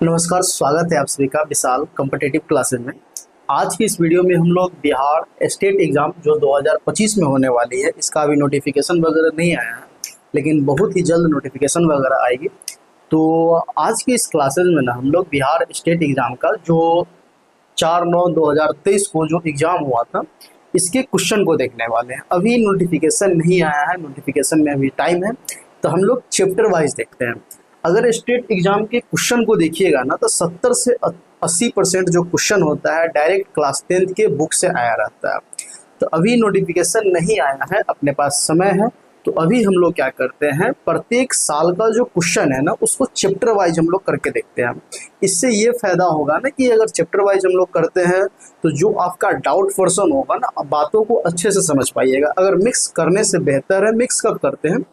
नमस्कार, स्वागत है आप सभी का विशाल कॉम्पिटिटिव क्लासेस में। आज की इस वीडियो में हम लोग बिहार स्टेट एग्ज़ाम जो 2025 में होने वाली है, इसका अभी नोटिफिकेशन वगैरह नहीं आया है, लेकिन बहुत ही जल्द नोटिफिकेशन वगैरह आएगी। तो आज की इस क्लासेस में ना हम लोग बिहार स्टेट एग्ज़ाम का जो 4/9/2023 को जो एग्ज़ाम हुआ था, इसके क्वेश्चन को देखने वाले हैं। अभी नोटिफिकेशन नहीं आया है, नोटिफिकेशन में अभी टाइम है, तो हम लोग चैप्टर वाइज देखते हैं। अगर स्टेट एग्जाम के क्वेश्चन को देखिएगा ना, तो 70 से 80% जो क्वेश्चन होता है डायरेक्ट क्लास 10th के बुक से आया रहता है। तो अभी नोटिफिकेशन नहीं आया है, अपने पास समय है, तो अभी हम लोग क्या करते हैं, प्रत्येक साल का जो क्वेश्चन है ना, उसको चैप्टर वाइज हम लोग करके देखते हैं। इससे ये फायदा होगा ना कि अगर चैप्टर वाइज हम लोग करते हैं तो जो आपका डाउट पर्सन होगा ना, बातों को अच्छे से समझ पाइएगा। अगर मिक्स करने से बेहतर है, मिक्स कब करते हैं,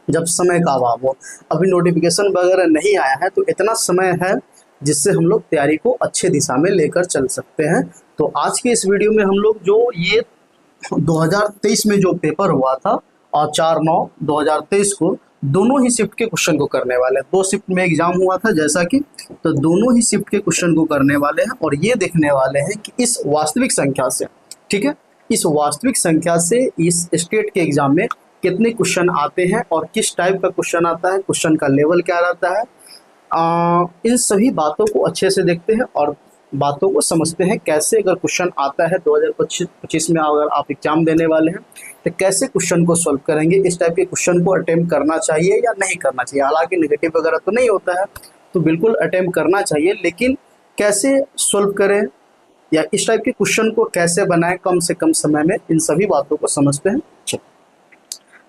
जब समय का अभाव हो। अभी नोटिफिकेशन वगैरह नहीं आया है, तो इतना समय है जिससे हम लोग तैयारी को अच्छे दिशा में लेकर चल सकते हैं। तो आज के इस वीडियो में हम लोग जो ये 2023 में जो पेपर हुआ था और 4/9/2023 को दोनों ही शिफ्ट के क्वेश्चन को करने वाले हैं। 2 शिफ्ट में एग्जाम हुआ था जैसा कि, तो दोनों ही शिफ्ट के क्वेश्चन को करने वाले हैं और ये देखने वाले हैं कि इस वास्तविक संख्या से, ठीक है, इस वास्तविक संख्या से इस स्टेट के एग्जाम में कितने क्वेश्चन आते हैं और किस टाइप का क्वेश्चन आता है, क्वेश्चन का लेवल क्या रहता है। इन सभी बातों को अच्छे से देखते हैं और बातों को समझते हैं। कैसे अगर क्वेश्चन आता है 2025 में, अगर आप एग्जाम देने वाले हैं तो कैसे क्वेश्चन को सॉल्व करेंगे, इस टाइप के क्वेश्चन को अटेम्प्ट करना चाहिए या नहीं करना चाहिए। हालांकि नेगेटिव वगैरह तो नहीं होता है, तो बिल्कुल अटेम्प्ट करना चाहिए, लेकिन कैसे सॉल्व करें या इस टाइप के क्वेश्चन को कैसे बनाएं कम से कम समय में, इन सभी बातों को समझते हैं।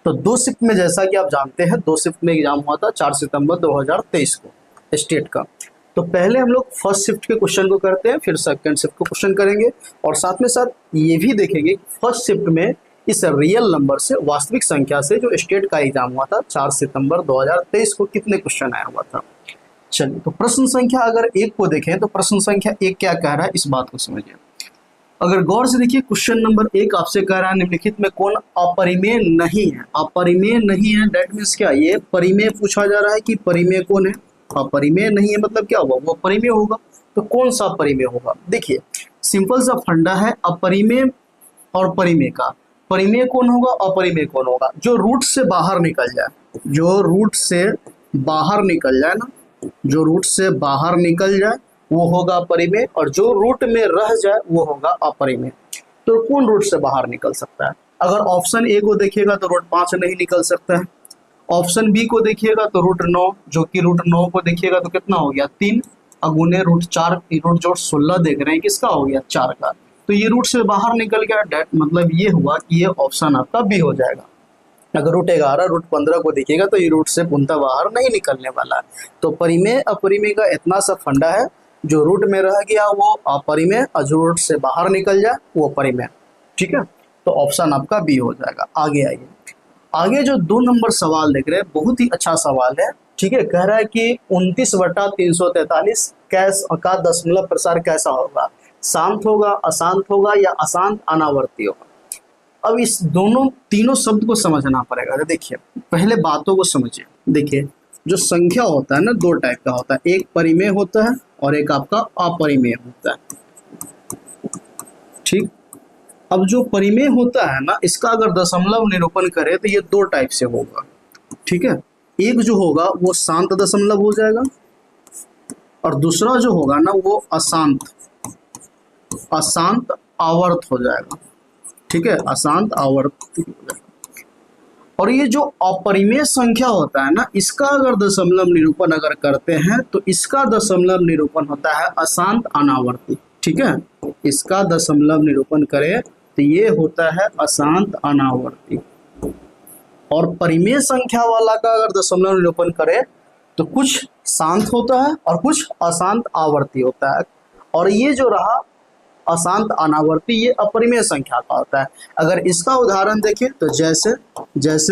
तो 2 शिफ्ट में, जैसा कि आप जानते हैं, 2 शिफ्ट में एग्जाम हुआ था 4 सितंबर 2023 को स्टेट का। तो पहले हम लोग फर्स्ट शिफ्ट के क्वेश्चन को करते हैं, फिर सेकंड शिफ्ट को क्वेश्चन करेंगे और साथ में साथ ये भी देखेंगे फर्स्ट शिफ्ट में इस रियल नंबर से, वास्तविक संख्या से जो स्टेट का एग्जाम हुआ था 4 सितंबर 2023 को, कितने क्वेश्चन आया हुआ था। चलिए, तो प्रश्न संख्या अगर 1 को देखें तो प्रश्न संख्या 1 क्या कह रहा है, इस बात को समझिए। अगर गौर से देखिए, क्वेश्चन नंबर 1 आपसे कह रहा है निम्नलिखित में कौन अपरिमेय नहीं है। अपरिमेय नहीं है दैट मीन्स क्या, ये परिमेय पूछा जा रहा है कि परिमेय कौन है। अपरिमेय नहीं है मतलब क्या होगा, वो परिमेय होगा। तो कौन सा परिमेय होगा, देखिए सिंपल सा फंडा है अपरिमेय और परिमेय का। परिमेय कौन होगा, अपरिमेय कौन होगा, जो रूट से बाहर निकल जाए, जो रूट से बाहर निकल जाए ना, जो रूट से बाहर निकल जाए वो होगा परिमेय, और जो रूट में रह जाए वो होगा अपरिमेय। तो कौन रूट से बाहर निकल सकता है। अगर ऑप्शन ए को देखिएगा तो रूट 5 नहीं निकल सकता है। ऑप्शन बी को देखिएगा तो रूट 9, जो कि रूट 9 को देखिएगा तो कितना हो गया 3 अगुने रूट 4, रूट जोड़ 16 देख रहे हैं, किसका हो गया 4 का। तो ये रूट से बाहर निकल गया, डेट मतलब ये हुआ कि ये ऑप्शन आपका बी हो जाएगा। अगर रूट 11 रूट 15 को देखिएगा तो ये रूट से पूर्णतः बाहर नहीं निकलने वाला है। तो परिमेय अपरिमेय का इतना सा फंडा है, जो रूट में रह गया वो अपरिमेय और जो रूट से बाहर निकल जाए वो परिमेय, ठीक है। तो ऑप्शन आपका बी हो जाएगा। आगे आइए, आगे जो 2 नंबर सवाल देख रहे हैं, बहुत ही अच्छा सवाल है, ठीक है। कह रहा है कि 29/343 कैस का दशमलव प्रसार कैसा होगा, शांत होगा, अशांत होगा या अशांत अनावर्ती होगा। अब इस तीनों शब्द को समझना पड़ेगा। देखिए पहले बातों को समझिए। देखिए जो संख्या होता है ना, 2 टाइप का होता है, एक परिमेय होता है और एक आपका अपरिमेय होता है, ठीक। अब जो परिमेय होता है ना, इसका अगर दशमलव निरूपण करें तो ये 2 टाइप से होगा, ठीक है। एक जो होगा वो शांत दशमलव हो जाएगा और दूसरा जो होगा ना वो अशांत आवर्त हो जाएगा, ठीक है, अशांत आवर्त हो जाएगा। और ये जो अपरिमेय संख्या होता है ना, इसका अगर दशमलव निरूपण अगर करते हैं तो इसका दशमलव निरूपण होता है अशांत अनावर्ती, ठीक है। इसका दशमलव निरूपण करें तो ये होता है अशांत अनावर्ती। और परिमेय संख्या वाला का अगर दशमलव निरूपण करें तो कुछ शांत होता है और कुछ अशांत आवर्ती होता है। और ये जो रहा अशांत अनावर्ती, ये अपरिमेय संख्या का होता है। अगर इसका उदाहरण देखें तो जैसे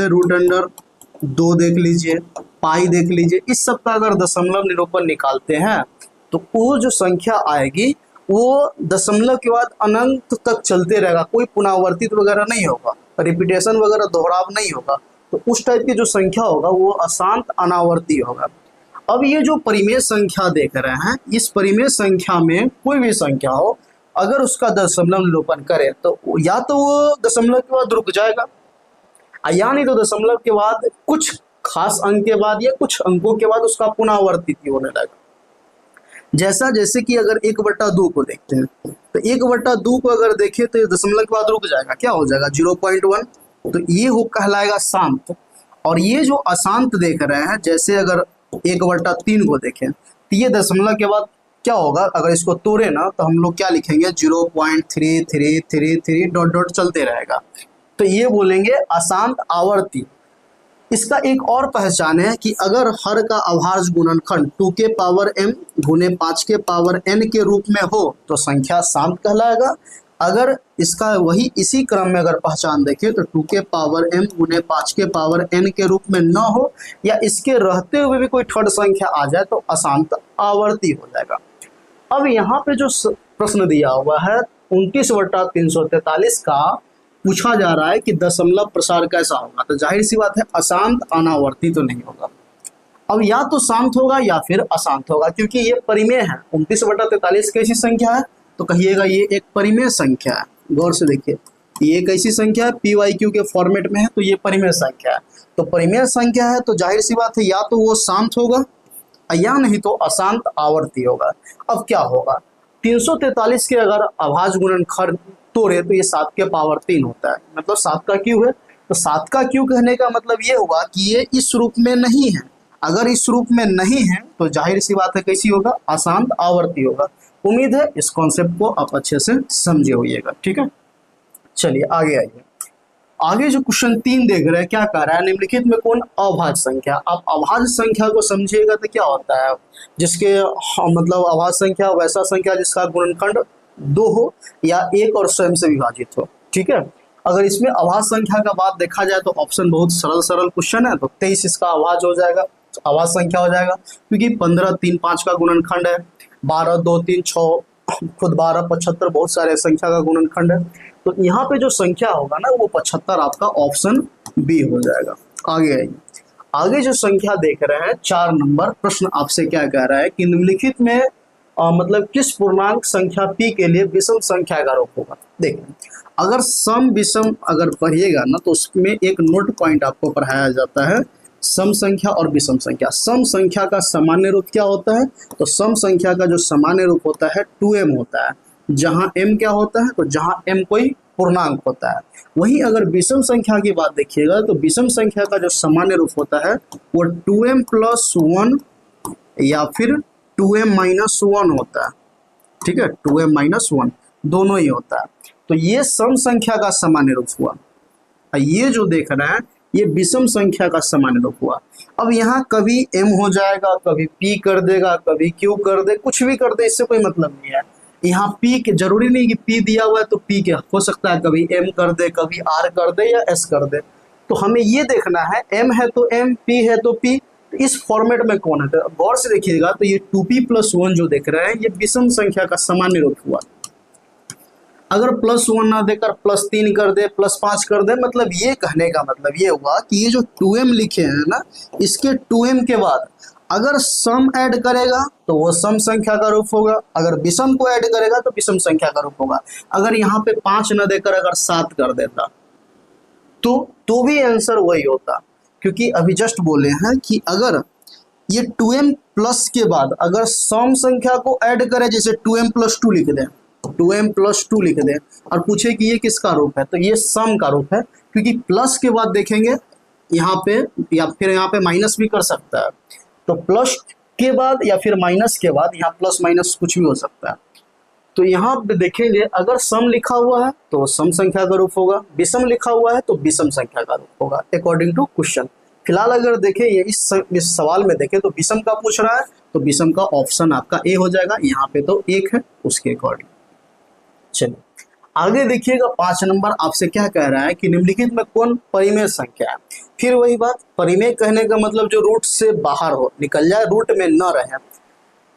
√2 देख लीजिए, पाई देख लीजिए, इस सब का अगर दशमलव निरूपण निकालते हैं तो वो जो संख्या आएगी वो दशमलव के बाद अनंत तक चलते रहेगा, कोई पुनरावर्तित वगैरह नहीं होगा, रिपीटेशन वगैरह दोहराव नहीं होगा। तो उस टाइप की जो संख्या होगा वो अशांत अनावर्ती होगा। अब ये जो परिमेय संख्या देख रहे हैं, इस परिमेय संख्या में कोई भी संख्या हो, अगर उसका दशमलव निरूपण करें तो या तो वो दशमलव के बाद रुक जाएगा, या नहीं तो दशमलव के बाद कुछ खास अंक के बाद या कुछ अंकों के बाद उसका पुनरावर्तित होने लगेगा। जैसे कि अगर 1/2 को देखते हैं, तो 1/2 को अगर देखें तो ये दशमलव के बाद रुक जाएगा, क्या हो जाएगा 0.1, तो ये हो कहलाएगा शांत। और ये जो अशांत देख रहे हैं, जैसे अगर 1/3 को देखें तो ये दशमलव के बाद क्या होगा, अगर इसको तोड़े ना तो हम लोग क्या लिखेंगे 0.3333 डॉट डॉट चलते रहेगा, तो ये बोलेंगे अशांत आवर्ती। इसका एक और पहचान है कि अगर हर का अभाज्य गुणनखंड 2 के पावर m गुने 5 के पावर n के रूप में हो तो संख्या शांत कहलाएगा। अगर इसका वही इसी क्रम में अगर पहचान देखें तो 2 के पावर m गुने 5 के पावर n के रूप में न हो या इसके रहते हुए भी कोई थर्ड संख्या आ जाए तो अशांत आवर्ती हो जाएगा। अब यहाँ पे जो प्रश्न दिया हुआ है 29/343 का पूछा जा रहा है कि दशमलव प्रसार कैसा होगा, तो जाहिर सी बात है अशांत अनावर्ती तो नहीं होगा। अब या तो शांत होगा या फिर अशांत होगा, क्योंकि ये परिमेय है। 29/43 कैसी संख्या है, तो कहिएगा ये एक परिमेय संख्या है। गौर से देखिए, ये कैसी संख्या है, PYQ के फॉर्मेट में है, तो ये परिमेय संख्या है। तो परिमेय संख्या है तो जाहिर सी बात है या तो वो शांत होगा या नहीं तो अशांत आवर्ती होगा। अब क्या होगा, 343 के अगर अभाज्य गुणनखंड तोड़े तो ये 7 के पावर 3 होता है, मतलब 7 का क्यूब है। तो 7 का क्यूब कहने का मतलब ये हुआ कि ये इस रूप में नहीं है। अगर इस रूप में नहीं है तो जाहिर सी बात है कैसी होगा, अशांत आवर्ती होगा। उम्मीद है इस कॉन्सेप्ट को आप अच्छे से समझे होइएगा, ठीक है। चलिए आगे आइए। आगे जो क्वेश्चन 3 देख रहे हैं, क्या कह रहा है, निम्नलिखित में कौन अभाज्य संख्या। आप अभाज्य संख्या को समझिएगा तो क्या होता है, जिसके मतलब अभाज्य संख्या वैसा संख्या जिसका गुणनखंड 2 हो या 1 और स्वयं से विभाजित हो, ठीक है। अगर इसमें अभाज्य संख्या का बात देखा जाए तो ऑप्शन बहुत सरल क्वेश्चन है, तो 23 इसका अभाज्य हो जाएगा, अभाज्य संख्या हो जाएगा, क्योंकि 15 3 5 का गुणनखंड है, 12 2 3 6 खुद 12 75 बहुत सारे संख्या का गुणनखंड है। तो यहाँ पे जो संख्या होगा ना वो 75 आपका ऑप्शन बी हो जाएगा। आगे आइए, आगे जो संख्या देख रहे हैं 4 नंबर प्रश्न आपसे क्या कह रहा है कि निम्नलिखित में मतलब किस पूर्णांक संख्या p के लिए विषम संख्या का रूप होगा। देखिए, अगर सम विषम अगर पढ़िएगा ना तो उसमें एक नोट पॉइंट आपको पढ़ाया जाता है, सम संख्या और विषम संख्या। सम संख्या का सामान्य रूप क्या होता है, तो सम संख्या का जो सामान्य रूप होता है 2m होता है, जहां m क्या होता है, तो जहां m कोई पूर्णांक होता है। वहीं अगर विषम संख्या की बात देखिएगा तो विषम संख्या का जो सामान्य रूप होता है वो 2m + 1 या फिर 2m - 1 होता है, ठीक है, 2m - 1 दोनों ही होता है। तो ये सम संख्या का सामान्य रूप हुआ, ये जो देख रहे हैं ये विषम संख्या का सामान्य रूप हुआ। अब यहाँ कभी m हो जाएगा, कभी p कर देगा, कभी q कर दे, कुछ भी कर दे, इससे कोई मतलब नहीं है। यहाँ p के जरूरी नहीं कि p दिया हुआ है तो p के हो सकता है कभी m कर दे, कभी r कर दे या s कर दे। तो हमें ये देखना है m है तो m, p है तो p, इस फॉर्मेट में कौन है। तो गौर से देखिएगा तो ये 2p + 1 जो देख रहे हैं ये विषम संख्या का सामान्य रूप हुआ। अगर +1 ना देकर +3 कर दे, +5 कर दे, मतलब ये कहने का मतलब ये हुआ कि ये जो 2m लिखे हैं ना, इसके 2m के बाद अगर सम ऐड करेगा तो वो सम संख्या का रूप होगा, अगर विषम को ऐड करेगा तो विषम संख्या का रूप होगा। अगर यहाँ पे 5 न देकर अगर 7 कर देता तो भी आंसर वही होता, क्योंकि अभी जस्ट बोले हैं कि अगर ये 2m प्लस के बाद अगर सम संख्या को ऐड करें, जैसे 2m + 2 लिख दें, 2m + 2 लिख दें और पूछे कि ये किसका रूप है, तो ये सम का रूप है, क्योंकि प्लस के बाद देखेंगे यहाँ पे या फिर यहाँ पे माइनस भी कर सकता है। तो प्लस के बाद या फिर माइनस के बाद यहाँ प्लस माइनस कुछ भी हो सकता है। तो यहाँ पे देखेंगे अगर सम लिखा हुआ है तो सम संख्या का रूप होगा, विषम लिखा हुआ है तो विषम संख्या का रूप होगा, अकॉर्डिंग टू क्वेश्चन। फिलहाल अगर देखें ये इस सवाल में देखें तो विषम का पूछ रहा है, तो विषम का ऑप्शन आपका ए हो जाएगा। यहाँ पे तो 1 है उसके अकॉर्डिंग। चलिए आगे देखिएगा 5 नंबर आपसे क्या कह रहा है कि निम्नलिखित में कौन परिमेय संख्या है। फिर वही बात, परिमेय कहने का मतलब जो रूट से बाहर हो, निकल जाए, रूट में न रहे।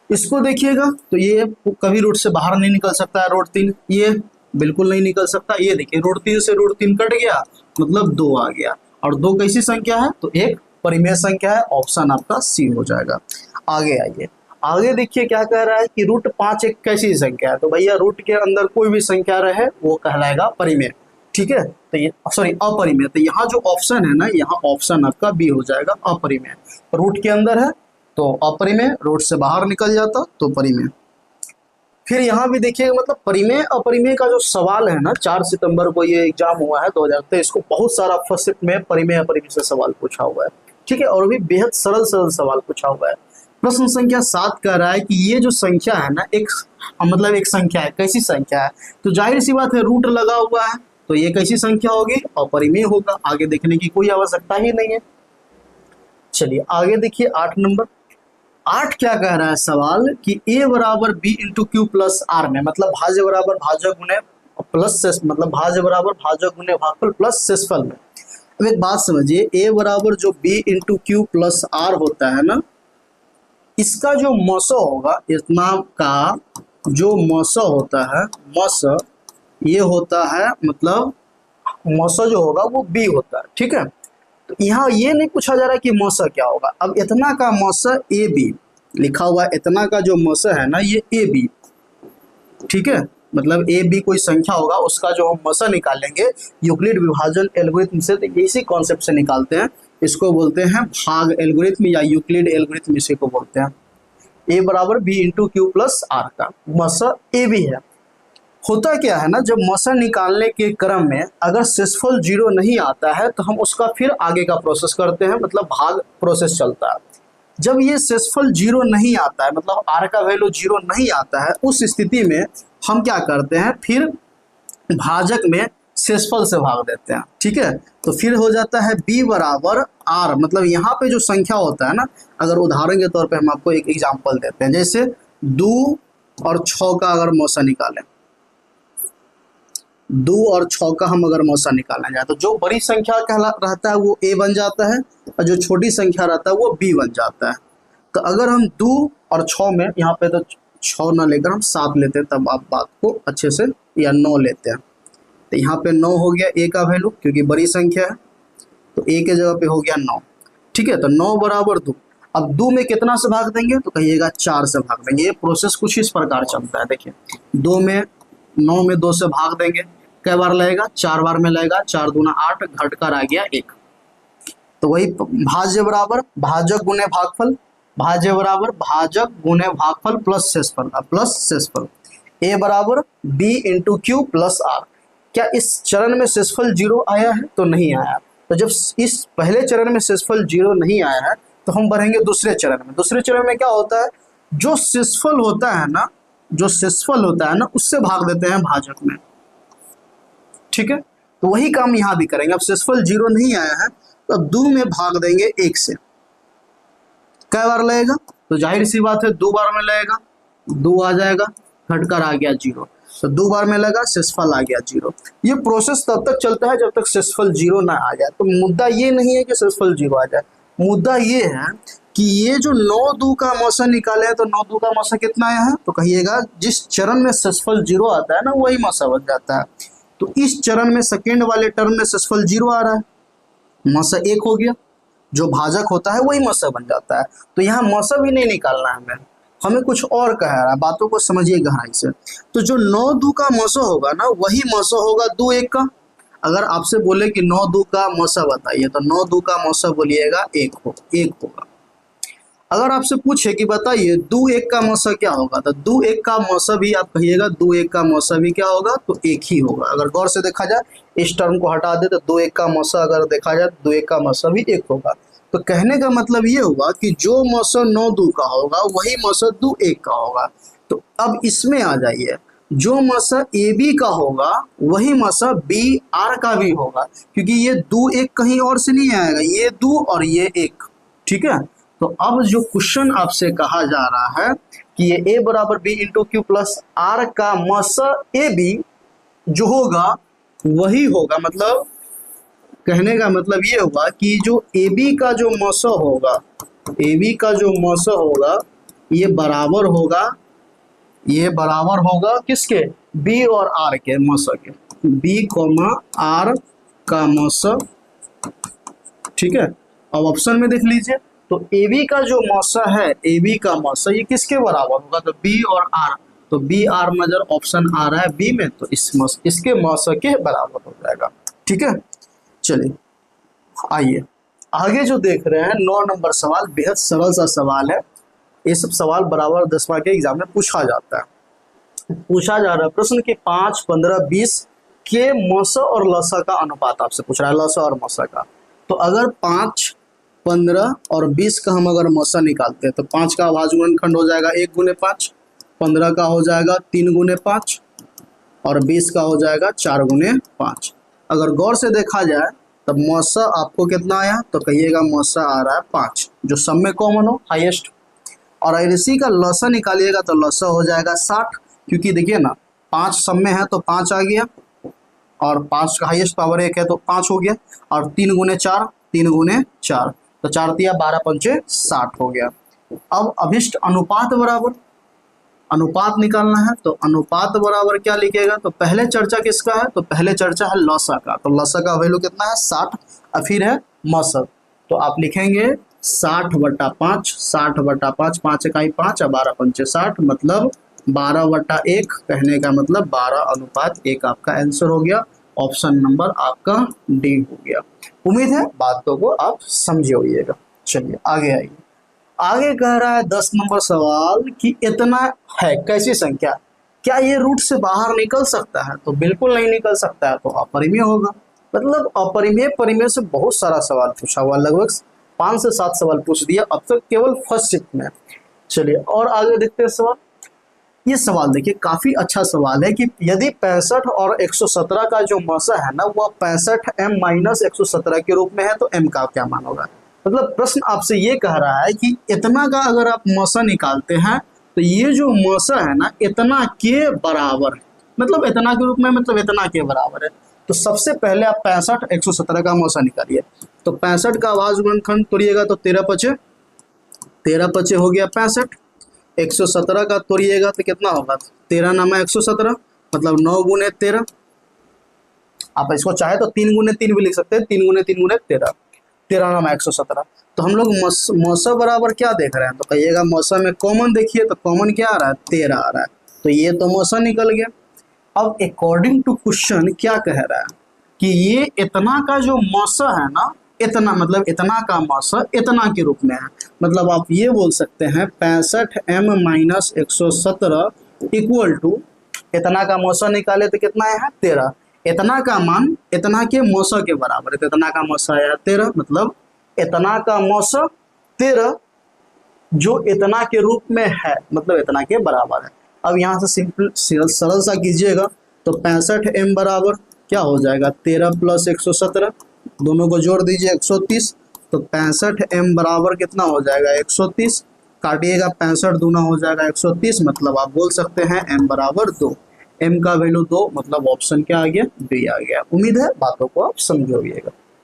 इसको देखिएगा तो ये कभी रूट से बाहर नहीं निकल सकता है, रूट 3 ये बिल्कुल नहीं निकल सकता। ये देखिए रूट 3 से रूट 3 कट गया, मतलब 2 आ गया, और 2 कैसी संख्या है, तो एक परिमेय संख्या है, ऑप्शन आपका सी हो जाएगा। आगे आइए, आगे देखिए क्या कह रहा है कि रूट 5 एक कैसी संख्या है। तो भैया रूट के अंदर कोई भी संख्या रहे वो कहलाएगा परिमेय, ठीक है। तो ये सॉरी अपरिमेय, तो यहाँ जो ऑप्शन है ना, यहाँ ऑप्शन आपका बी हो जाएगा अपरिमेय। रूट के अंदर है तो अपरिमेय, रूट से बाहर निकल जाता तो परिमेय। फिर यहाँ भी देखिएगा, मतलब परिमेय अपरिमेय का जो सवाल है ना, 4 सितंबर को ये एग्जाम हुआ है 2023, इसको बहुत सारा फर्स्ट शिफ्ट में परिमेय अपरिमेय से सवाल पूछा हुआ है, ठीक है, और भी बेहद सरल सरल सवाल पूछा हुआ है। प्रश्न संख्या 7 कह रहा है कि ये जो संख्या है ना, एक मतलब एक संख्या है, कैसी संख्या है, तो जाहिर सी बात है रूट लगा हुआ है तो ये कैसी संख्या होगी, अपरिमेय होगा, आगे देखने की कोई आवश्यकता ही नहीं है। चलिए आगे देखिए 8 नंबर। 8 क्या कह रहा है सवाल कि a बराबर b into Q plus R में, मतलब भाज्य बराबर भाजक गुणे प्लस शेष, मतलब भाज्य बराबर भाजक गुणे भागफल प्लस शेषफल में। अब एक बात समझिए, a बराबर जो b into Q plus R होता है ना, इसका जो मस होगा, इतना का जो मस होता है, मस ये होता है, मतलब मस जो होगा वो b होता है, ठीक है। तो यहाँ ये नहीं पूछा जा रहा कि मौसा क्या होगा। अब इतना का मौसा ए बी लिखा हुआ है, इतना का जो मौसा है ना ये ए बी, ठीक है, मतलब ए बी कोई संख्या होगा उसका जो हम मौसा निकालेंगे यूक्लिड विभाजन एल्गोरिथम से, तो इसी कॉन्सेप्ट से निकालते हैं, इसको बोलते हैं भाग एल्गोरिथम या यूक्लिड एल्गोरिथम, इसी को बोलते हैं। ए बराबर B into Q plus R का मौसा ए बी है। होता क्या है ना, जब मौसा निकालने के क्रम में अगर शेषफल 0 नहीं आता है तो हम उसका फिर आगे का प्रोसेस करते हैं, मतलब भाग प्रोसेस चलता है। जब ये शेषफल 0 नहीं आता है, मतलब r का वैल्यू 0 नहीं आता है, उस स्थिति में हम क्या करते हैं, फिर भाजक में शेषफल से भाग देते हैं, ठीक है। तो फिर हो जाता है b बराबर r, मतलब यहाँ पे जो संख्या होता है ना, अगर उदाहरण के तौर पे हम आपको एक एग्जाम्पल देते हैं, जैसे 2 और 6 का अगर मौसा निकालें, 2 और 6 का हम अगर मौसा निकालना जाए तो जो बड़ी संख्या कहला रहता है वो a बन जाता है और जो छोटी संख्या रहता है वो b बन जाता है। तो अगर हम 2 और 6 में, यहाँ पे तो 6 ना लेकर हम 7 लेते हैं, तब आप बात को अच्छे से, या 9 लेते हैं, तो यहाँ पे 9 हो गया a का वैल्यू, क्योंकि बड़ी संख्या है तो a के जगह पे हो गया 9, ठीक है। तो 9 बराबर 2, अब 2 में कितना से भाग देंगे, तो कहिएगा 4 से भाग देंगे। ये प्रोसेस कुछ इस प्रकार चलता है, देखिए 9 में 2 से भाग देंगे, कई बार लगेगा, 4 बार में लगेगा, 4 दूना 8, घट कर आ गया 1। तो वही भाज्य बराबर भाजक गुणे भागफल, भाज्य बराबर भाजक गुणे भागफल प्लस शेषफल, a बराबर b into Q plus R. क्या इस चरण में शेषफल 0 आया है, तो नहीं आया। तो जब इस पहले चरण में शेषफल 0 नहीं आया है तो हम बढ़ेंगे दूसरे चरण में। दूसरे चरण में क्या होता है, जो शेषफल होता है ना, जो शेषफल होता है ना उससे भाग देते हैं भाजक में, ठीक है। तो वही काम यहाँ भी करेंगे। अब शेषफल 0 नहीं आया है तो अब 2 में भाग देंगे 1 से, कै बार लगेगा, तो जाहिर सी बात है 2 बार में लगेगा, 2 आ जाएगा, घटकर आ गया 0, तो 2 बार में लगा, शेषफल आ गया 0। ये प्रोसेस तब तक चलता है जब तक शेषफल 0 ना आ जाए। तो मुद्दा ये नहीं है कि शेषफल 0 आ जाए, मुद्दा ये है कि ये जो 9-2 का मौसा निकाले हैं, तो 9-2 का मौसा कितना आया है, तो कहिएगा जिस चरण में शेषफल 0 आता है ना वही मौसा बन जाता है। तो इस चरण में सेकेंड वाले टर्म में शेषफल 0 आ रहा है, मौसा 1 हो गया, जो भाजक होता है वही मौसा बन जाता है। तो यहाँ मौसा भी नहीं निकालना है हमें कुछ और कह रहा है, बातों को समझिए गहराई से। तो जो 9-2 का मौसा होगा ना वही मौसा होगा 2-1 का। अगर आपसे बोले कि 9-2 का मौसा बताइए तो 9-2 का मौसा बोलिएगा 1 होगा। अगर आपसे पूछे कि बताइए 2-1 का मौसा क्या होगा, तो 2-1 का मौसा भी आप कहिएगा 2-1 का मौसा भी क्या होगा, तो 1 ही होगा। अगर गौर से देखा जाए, इस टर्म को हटा दे तो 2-1 का मौसा अगर देखा जाए 2-1 का मौसा भी 1 होगा। तो कहने का मतलब ये हुआ कि जो मौसा 9-2 का होगा वही मौसा 2-1 का होगा। तो अब इसमें आ जाइए, जो मौसा ए बी का होगा वही मौसा बी आर का भी होगा, क्योंकि ये 2-1 कहीं और से नहीं आएगा, ये 2 और ये 1, ठीक है। तो अब जो क्वेश्चन आपसे कहा जा रहा है कि ये a बराबर b into Q plus R का मौसा ए बी जो होगा वही होगा, मतलब कहने का मतलब ये हुआ कि जो ए बी का जो मौसा होगा, ए बी का जो मौसा होगा ये बराबर होगा किसके, b और r के मौसा के, b, r का मौसा, ठीक है। अब ऑप्शन में देख लीजिए, तो ए बी का जो मौसा है, ए बी का मौसा ये किसके बराबर होगा, तो बी और आर, तो बी आर में अगर ऑप्शन आ रहा है बी में, तो इसके मौसा के बराबर हो जाएगा। ठीक है, चलिए आइए आगे जो देख रहे हैं 9 नंबर सवाल, बेहद सरल सा सवाल है। ये सब सवाल बराबर 10 मार्क के एग्जाम में पूछा जाता है। पूछा जा रहा है प्रश्न कि 5, 15, 20 के मौसा और लसा का अनुपात आपसे पूछ रहा है, लसा और मौसा का। तो अगर 5, 15 और 20 का हम अगर मौसा निकालते हैं तो 5 का अभाज्य गुणनखंड हो जाएगा 1 गुने 5, 15 का हो जाएगा 3 गुने 5 और 20 का हो जाएगा 4 गुने 5। अगर गौर से देखा जाए तब मौसा आपको कितना आया, तो कहिएगा मौसा आ रहा है 5, जो सब में कॉमन हो हाईएस्ट। और अगर इसी का लसा निकालिएगा तो लसा हो जाएगा 60, क्योंकि देखिए ना 5 सब में है तो 5 आ गया और 5 का हाईएस्ट पावर 1 है तो 5 हो गया, और 3 गुने 4, 3 गुने 4 तो 4 तिया 12 पंचे 60 हो गया। अब अभिष्ट अनुपात बराबर अनुपात निकालना है, तो अनुपात बराबर क्या लिखेगा, तो पहले चर्चा किसका है, तो पहले चर्चा है लसा का, तो लसा का वैल्यू कितना है 60 और फिर है मौसा, तो आप लिखेंगे 60/5, 60/5, 5 इकाई 5 और 12 पंचे 60, मतलब 12/1, कहने का मतलब 12:1 आपका आंसर हो गया। ऑप्शन नंबर आपका डी हो गया। उम्मीद है बातों को आप समझे होइएगा। चलिए आगे आइए, आगे कह रहा है 10 नंबर सवाल कि इतना है कैसी संख्या, क्या ये रूट से बाहर निकल सकता है, तो बिल्कुल नहीं निकल सकता है, तो अपरिमेय होगा। मतलब अपरिमेय परिमेय से बहुत सारा सवाल पूछा हुआ, लगभग 5 से 7 सवाल पूछ दिया अब तक केवल फर्स्ट शिफ्ट में। चलिए और आगे देखते हैं सवाल। ये सवाल देखिए काफी अच्छा सवाल है कि यदि 65 और 117 का जो मौसा है ना वह 65m - 117 के रूप में है तो m का क्या मान होगा। मतलब प्रश्न आपसे ये कह रहा है कि इतना का अगर आप मौसा निकालते हैं तो ये जो मौसा है ना इतना के बराबर है, मतलब इतना के रूप में, मतलब इतना के बराबर है। तो सबसे पहले आप 65, 117 का मौसा निकालिए, तो 65 का अभाज्य गुणनखंड तोड़िएगा तो 13 पचे हो गया 65, 117 का तोड़िएगा तो कितना होगा, 13 नामा 117, मतलब 9 गुने 13। आप इसको चाहे तो 3 गुने 3 भी लिख सकते हैं, 3 गुने 3 गुने 13, 13 नामा 117। तो हम लोग मौसा बराबर क्या देख रहे हैं, तो कहिएगा मौसा में कॉमन देखिए, तो कॉमन क्या आ रहा है 13 आ रहा है, तो ये तो मौसा निकल गया। अब अकॉर्डिंग टू क्वेश्चन क्या कह रहा है कि ये इतना का जो मौसा है ना, इतना मतलब इतना का मौसा इतना के रूप में है, मतलब आप ये बोल सकते हैं 65m - 117 इक्वल टू इतना का मौसा निकाले तो कितना है 13, इतना का मान इतना के मौसा के बराबर है, तो इतना का मौसा आया 13, मतलब इतना का मौसा 13 जो इतना के रूप में है, मतलब इतना के बराबर है। अब यहाँ से सिंपल सरल सा कीजिएगा, तो 65m बराबर क्या हो जाएगा 13 + 117, दोनों को जोड़ दीजिए 130, तो 65m बराबर कितना हो जाएगा 130, काटिएगा 65 दूना हो जाएगा 130, मतलब आप बोल सकते हैं m बराबर 2, m का वैल्यू 2, मतलब ऑप्शन क्या आ गया बी आ गया। उम्मीद है बातों को आप समझोगे।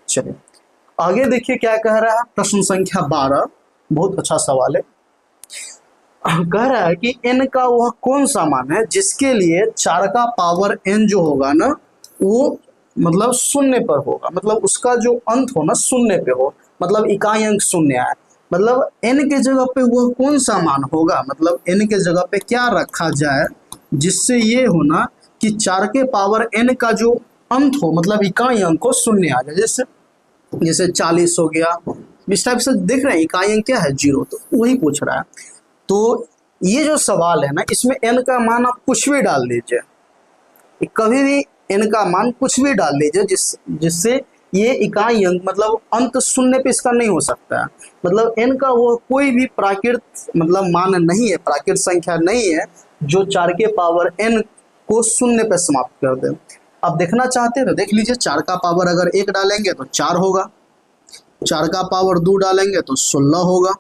चलिए आगे देखिए क्या कह रहा है, प्रश्न संख्या 12, बहुत अच्छा सवाल है। कह रहा है कि n का वह कौन सा मान है जिसके लिए 4 का पावर n जो होगा ना वो मतलब शून्य पर होगा, मतलब उसका जो अंत हो ना शून्य पे हो, मतलब इकाई अंक शून्य है, मतलब n के जगह पे वह कौन सा मान होगा, मतलब n के जगह पे क्या रखा जाए जिससे ये होना कि 4 के पावर n का जो अंत हो, मतलब इकाई अंक को शून्य आ जाए, जैसे 40 हो गया, इस टाइप से देख रहे हैं इकाई अंक क्या है 0, तो वही पूछ रहा है। तो ये जो सवाल है ना इसमें n का मान आप कुछ भी डाल दीजिए, कभी भी n का मान कुछ भी डाल दीजिए जिससे ये इकाई अंक मतलब अंत शून्य पे इसका नहीं हो सकता है, मतलब n का वो कोई भी प्राकृत मतलब मान नहीं है, प्राकृत संख्या नहीं है जो 4 के पावर n को शून्य पे समाप्त कर दे। अब देखना चाहते हैं तो देख लीजिए, 4 का पावर अगर 1 डालेंगे तो 4 होगा, 4 का पावर 2 डालेंगे तो 16 होगा,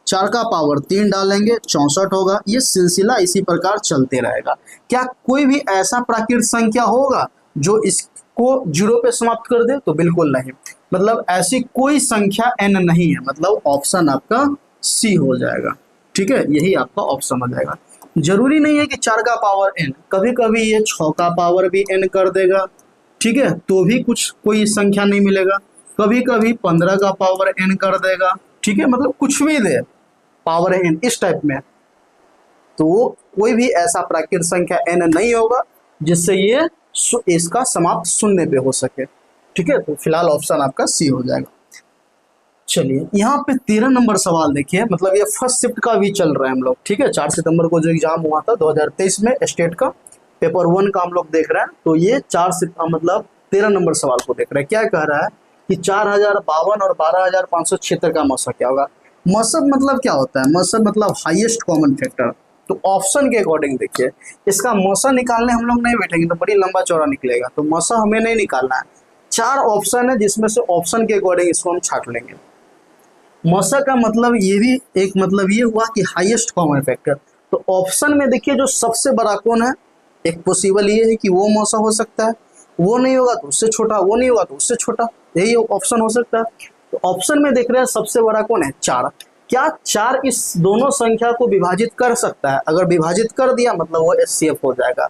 4 का पावर 3 डालेंगे 64 होगा, ये सिलसिला इसी प्रकार चलते रहेगा। क्या कोई भी ऐसा प्राकृत संख्या होगा जो इसको 0 पे समाप्त कर दे, तो बिल्कुल नहीं, मतलब ऐसी कोई संख्या n नहीं है, मतलब ऑप्शन आपका सी हो जाएगा। ठीक है, यही आपका ऑप्शन हो जाएगा। जरूरी नहीं है कि 4 का पावर n, कभी कभी ये 6 का पावर भी n कर देगा, ठीक है, तो भी कुछ कोई संख्या नहीं मिलेगा, कभी कभी 15 का पावर n कर देगा, ठीक है, मतलब कुछ भी दे पावर n इस टाइप में, तो कोई भी ऐसा प्राकृत संख्या n नहीं होगा जिससे ये इसका समाप्त शून्य पे हो सके। ठीक है, तो फिलहाल ऑप्शन आपका सी हो जाएगा। चलिए यहाँ पे 13 नंबर सवाल देखिए, मतलब ये फर्स्ट शिफ्ट का भी चल रहा है हम लोग। ठीक है, 4 सितंबर को जो एग्जाम हुआ था 2023 में स्टेट का पेपर 1 का हम लोग देख रहे हैं। तो ये 13 नंबर सवाल को देख रहे हैं। क्या कह रहा है कि 4052 और 12576 का मौसा क्या होगा। मौसम मतलब क्या होता है, मौसम मतलब हाईएस्ट कॉमन फैक्टर। तो ऑप्शन के अकॉर्डिंग देखिए, इसका मौसा निकालने हम लोग नहीं बैठेंगे तो बड़ी लंबा चौड़ा निकलेगा, तो मौसा हमें नहीं निकालना है। 4 ऑप्शन है जिसमें से ऑप्शन के अकॉर्डिंग इसको हम छाट लेंगे। मौसा का मतलब ये भी एक मतलब ये हुआ कि हाईएस्ट कॉमन फैक्टर। तो ऑप्शन में देखिए जो सबसे बड़ा कौन है, एक पॉसिबल ये है कि वो मौसा हो सकता है, वो नहीं होगा तो उससे छोटा, वो नहीं होगा तो उससे छोटा, यही ऑप्शन हो सकता है। तो ऑप्शन में देख रहे हैं सबसे बड़ा कौन है, 4। क्या 4 इस दोनों संख्या को विभाजित कर सकता है? अगर विभाजित कर दिया मतलब वो एचसीएफ हो जाएगा।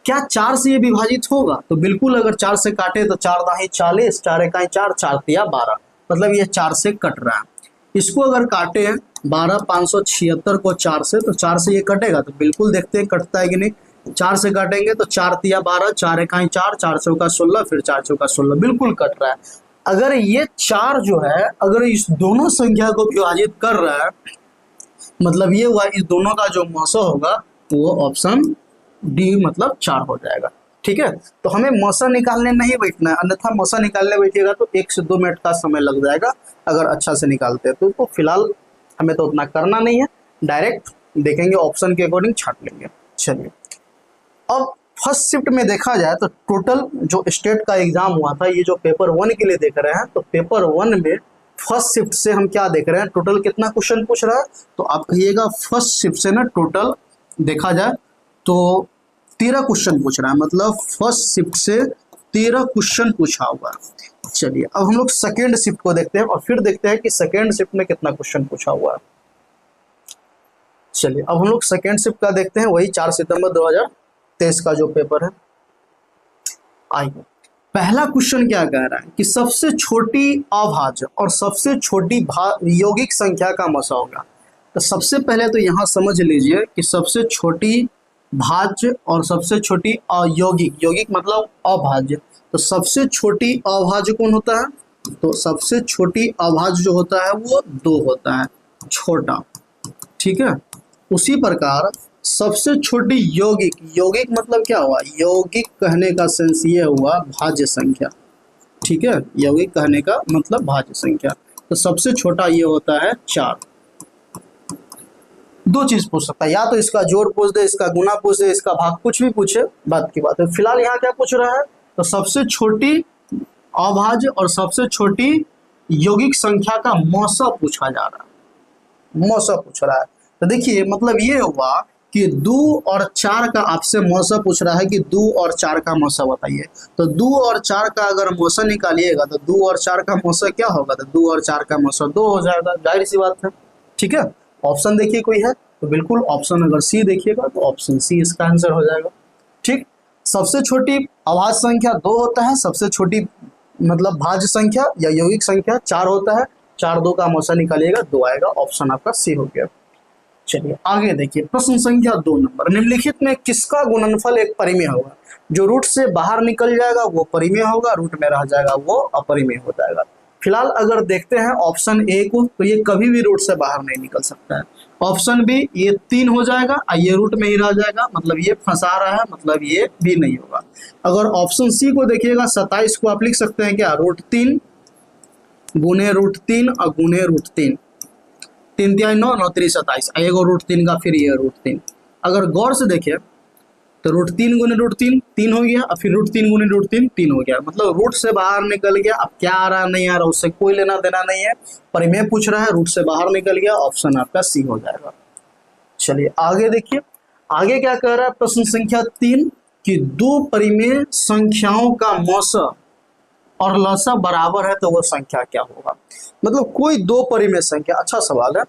क्या 4 से ये विभाजित होगा? तो बिल्कुल, अगर 4 से काटे तो 4 दाही 40, 4 इकाई 4, 4 तिया 12, मतलब ये 4 से कट रहा है। इसको अगर काटे 12 576 को 4 से, तो 4 से ये कटेगा, तो बिल्कुल देखते हैं कटता है कि नहीं। 4 से काटेंगे तो 4 तिया 12, 4 इकाई 4, 4 चौका 16, फिर 4 चौका 16, बिल्कुल कट रहा है। अगर ये 4 जो है अगर इस दोनों संख्या को विभाजित कर रहा है, मतलब ये हुआ इस दोनों का जो मौसा होगा वो ऑप्शन डी मतलब 4 हो जाएगा। ठीक है, तो हमें मौसा निकालने नहीं बैठना है, अन्यथा मौसा निकालने बैठिएगा तो 1 से 2 मिनट का समय लग जाएगा अगर अच्छा से निकालते हैं तो फिलहाल हमें तो उतना करना नहीं है, डायरेक्ट देखेंगे ऑप्शन के अकॉर्डिंग छाट लेंगे। चलिए, अब फर्स्ट शिफ्ट में देखा जाए तो टोटल जो स्टेट का एग्जाम हुआ था, ये जो पेपर 1 के लिए देख रहे हैं, तो पेपर 1 में फर्स्ट शिफ्ट से हम क्या देख रहे हैं, टोटल कितना क्वेश्चन पूछ रहा है। तो आप कहिएगा फर्स्ट शिफ्ट से ना टोटल देखा जाए तो 13 क्वेश्चन पूछ रहा है, मतलब फर्स्ट शिफ्ट से 13 क्वेश्चन पूछा हुआ है। चलिए, अब हम लोग सेकेंड शिफ्ट को देखते हैं और फिर देखते हैं कि सेकेंड शिफ्ट में कितना क्वेश्चन पूछा हुआ है। चलिए, अब हम लोग सेकेंड शिफ्ट का देखते हैं, वही 4 सितंबर 2023 का जो पेपर है। आइए, पहला क्वेश्चन क्या कह रहा है कि सबसे छोटी अभाज्य और सबसे छोटी यौगिक संख्या का मौसा होगा। तो सबसे पहले तो यहाँ समझ लीजिए कि सबसे छोटी भाज्य और सबसे छोटी अयौगिक, यौगिक मतलब अभाज्य, तो सबसे छोटी अभाज्य कौन होता है, तो सबसे छोटी अभाज्य जो होता है वो 2 होता है, छोटा। ठीक है, उसी प्रकार सबसे छोटी यौगिक, यौगिक मतलब क्या हुआ, यौगिक कहने का सेंस ये हुआ भाज्य संख्या। ठीक है, यौगिक कहने का मतलब भाज्य संख्या, तो सबसे छोटा ये होता है 4। 2 चीज पूछ सकता है, या तो इसका जोड़ पूछ दे, इसका गुना पूछ दे, इसका भाग, कुछ भी पूछे, बात की बात है। फिलहाल यहाँ क्या पूछ रहा है, तो सबसे छोटी अभाज्य और सबसे छोटी यौगिक संख्या का मौसा पूछा जा रहा है, मौसा पूछ रहा है। तो देखिए मतलब ये हुआ कि 2 और 4 का आपसे मौसा पूछ रहा है कि 2 और 4 का मौसा बताइए। तो 2 और 4 का अगर मौसा निकालिएगा तो 2 और 4 का मौसा क्या होगा, तो 2 और 4 का मौसा 2 हो जाएगा, जाहिर सी बात है। ठीक है, ऑप्शन देखिए कोई है तो बिल्कुल ऑप्शन, अगर सी देखिएगा तो ऑप्शन सी इसका आंसर हो जाएगा। ठीक, सबसे छोटी अभाज्य संख्या 2 होता है, सबसे छोटी मतलब भाज्य संख्या या यौगिक संख्या 4 होता है, 4 2 का मौसा निकालिएगा 2 आएगा, ऑप्शन आपका सी हो गया। चलिए आगे देखिए, प्रश्न संख्या 2 नंबर, निम्नलिखित में किसका गुणनफल एक परिमेय होगा। जो रूट से बाहर निकल जाएगा वो परिमेय होगा, रूट में रह जाएगा वो अपरिमेय हो जाएगा। फिलहाल अगर देखते हैं ऑप्शन ए को, तो ये कभी भी रूट से बाहर नहीं निकल सकता है। ऑप्शन बी, ये 3 हो जाएगा, ये रूट में ही रह जाएगा, मतलब ये फंसा रहा है, मतलब ये भी नहीं होगा। अगर ऑप्शन सी को देखिएगा, 27 को आप लिख सकते हैं क्या, रूट 3 गुने रूट 3 और गुने रूट 3, 3 तिहाई 9, 9 3 27, एगो रूट 3 का, फिर ये रूट 3। अगर गौर से देखिए तो रूट 3 गुने रूट 3 3 हो गया, और फिर रूट 3 गुने रूट 3 3 हो गया, मतलब रूट से बाहर निकल गया। अब क्या आ रहा नहीं आ रहा उससे कोई लेना देना नहीं है, परिमेय पूछ रहा है, रूट से बाहर निकल गया, ऑप्शन आपका सी हो जाएगा। चलिए आगे देखिए, आगे क्या कह रहा है प्रश्न संख्या 3 कि 2 परिमेय संख्याओं का मौसा और लसा बराबर है तो वो संख्या क्या होगा। मतलब कोई 2 परिमेय संख्या, अच्छा सवाल है,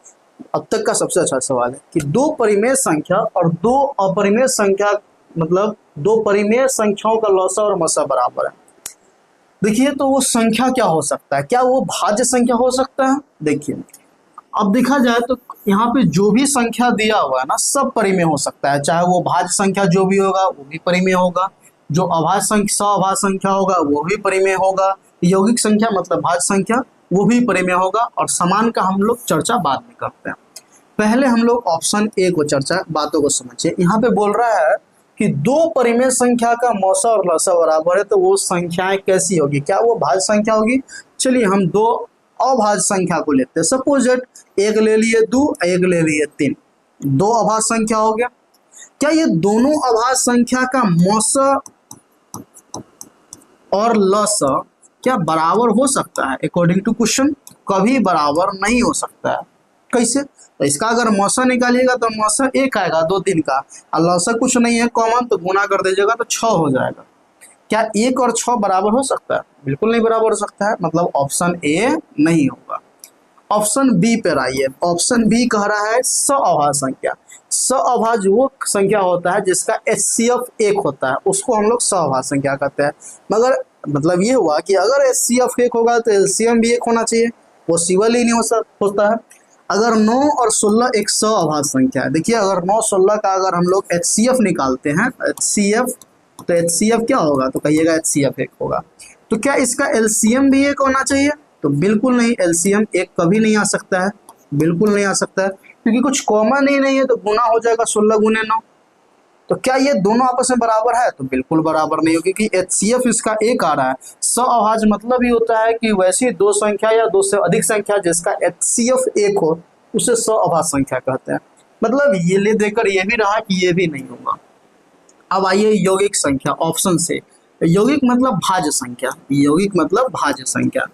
अब तक का सबसे अच्छा सवाल है कि 2 परिमेय संख्या और 2 अपरिमेय संख्या, मतलब 2 परिमेय संख्याओं का लसा और मसा बराबर है। देखिए तो वो संख्या क्या हो सकता है, क्या वो भाज्य संख्या हो सकता है। देखिए अब देखा जाए तो यहाँ पे जो भी संख्या दिया हुआ है ना सब परिमेय हो सकता है, चाहे वो भाज्य संख्या जो भी होगा वो भी परिमेय होगा, जो अभाज्य संख्या सअभाज्य संख्या होगा वो भी परिमेय होगा, यौगिक संख्या मतलब भाज्य संख्या वो भी परिमेय होगा, और समान का हम लोग चर्चा बाद में करते हैं। पहले हम लोग ऑप्शन ए को चर्चा बातों को समझिए। यहाँ पे बोल रहा है कि दो परिमेय संख्या का मौसा और लसा बराबर है तो वो संख्याएं कैसी होगी, क्या वो भाज्य संख्या होगी। चलिए हम दो अभाज्य संख्या को लेते हैं, सपोज दैट एक ले लिए 2 एक ले लिए 3, दो अभाज्य संख्या हो गया। क्या ये दोनों अभाज्य संख्या का मौसा और लसा क्या बराबर हो सकता है? अकॉर्डिंग टू क्वेश्चन कभी बराबर नहीं हो सकता है। कैसे? तो इसका अगर मौसा निकालिएगा तो मौसा 1 आएगा 2 3 का, और लसा कुछ नहीं है कॉमन तो गुना कर दीजिएगा तो 6 हो जाएगा। क्या 1 और 6 बराबर हो सकता है? बिल्कुल नहीं बराबर हो सकता है, मतलब ऑप्शन ए नहीं होगा। ऑप्शन बी पर आइए। ऑप्शन बी कह रहा है सअभाज्य संख्या। सअभाज्य वो संख्या होता है जिसका HCF 1 होता है, उसको हम लोग सअभाज्य संख्या कहते हैं। मगर मतलब ये हुआ कि अगर HCF 1 होगा तो LCM भी 1 होना चाहिए, पॉसिबल ही नहीं होता है। अगर 9 और 16 एक सअभाज्य संख्या है, देखिए अगर 9 16 का अगर हम लोग HCF निकालते हैं HCF, तो HCF क्या होगा? तो कहिएगा HCF 1 होगा। तो क्या इसका LCM भी 1 होना चाहिए? तो बिल्कुल नहीं, LCM 1 कभी नहीं आ सकता है, बिल्कुल नहीं आ सकता है, क्योंकि कुछ कॉमन ही नहीं है, तो गुना हो जाएगा 16 गुने 9। तो क्या ये दोनों आपस में बराबर है? तो बिल्कुल बराबर नहीं हो, क्योंकि HCF इसका 1 आ रहा है। सअभाज्य मतलब ही होता है कि वैसी दो संख्या या दो से अधिक संख्या जिसका HCF 1 हो उसे सअभाज्य संख्या कहते हैं। मतलब ये ले देकर ये भी रहा कि ये भी नहीं होगा। अब आइए यौगिक संख्या, ऑप्शन से। यौगिक मतलब भाज्य संख्या, यौगिक मतलब भाज्य संख्या।